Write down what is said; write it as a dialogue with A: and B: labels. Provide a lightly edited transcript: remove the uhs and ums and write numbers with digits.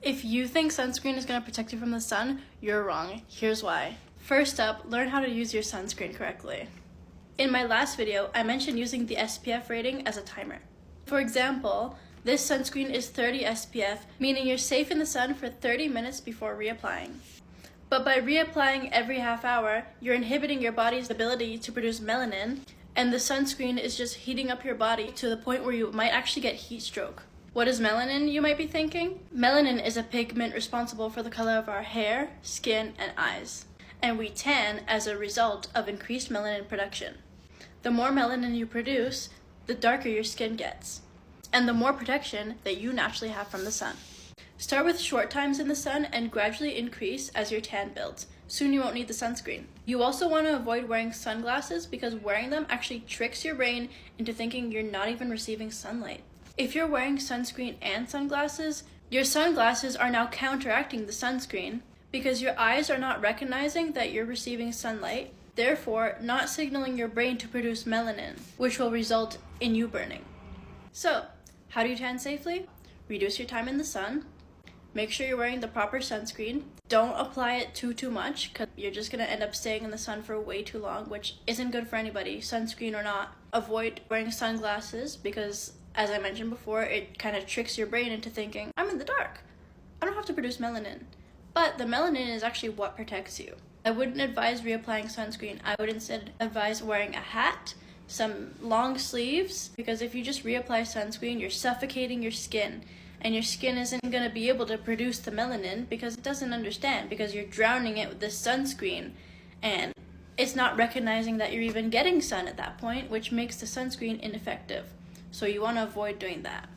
A: If you think sunscreen is going to protect you from the sun, you're wrong. Here's why. First up, learn how to use your sunscreen correctly. In my last video, I mentioned using the SPF rating as a timer. For example, this sunscreen is 30 SPF, meaning you're safe in the sun for 30 minutes before reapplying. But by reapplying every half hour, you're inhibiting your body's ability to produce melanin, and the sunscreen is just heating up your body to the point where you might actually get heat stroke. What is melanin, you might be thinking? Melanin is a pigment responsible for the color of our hair, skin, and eyes. And we tan as a result of increased melanin production. The more melanin you produce, the darker your skin gets, and the more protection that you naturally have from the sun. Start with short times in the sun and gradually increase as your tan builds. Soon you won't need the sunscreen. You also want to avoid wearing sunglasses because wearing them actually tricks your brain into thinking you're not even receiving sunlight. If you're wearing sunscreen and sunglasses, your sunglasses are now counteracting the sunscreen because your eyes are not recognizing that you're receiving sunlight, therefore not signaling your brain to produce melanin, which will result in you burning. So, how do you tan safely? Reduce your time in the sun. Make sure you're wearing the proper sunscreen. Don't apply it too much because you're just going to end up staying in the sun for way too long, which isn't good for anybody, sunscreen or not. Avoid wearing sunglasses because, as I mentioned before, it kind of tricks your brain into thinking, I'm in the dark. I don't have to produce melanin. But the melanin is actually what protects you. I wouldn't advise reapplying sunscreen. I would instead advise wearing a hat, some long sleeves, because if you just reapply sunscreen, you're suffocating your skin. And your skin isn't going to be able to produce the melanin because it doesn't understand, because you're drowning it with this sunscreen and it's not recognizing that you're even getting sun at that point, which makes the sunscreen ineffective. So you want to avoid doing that.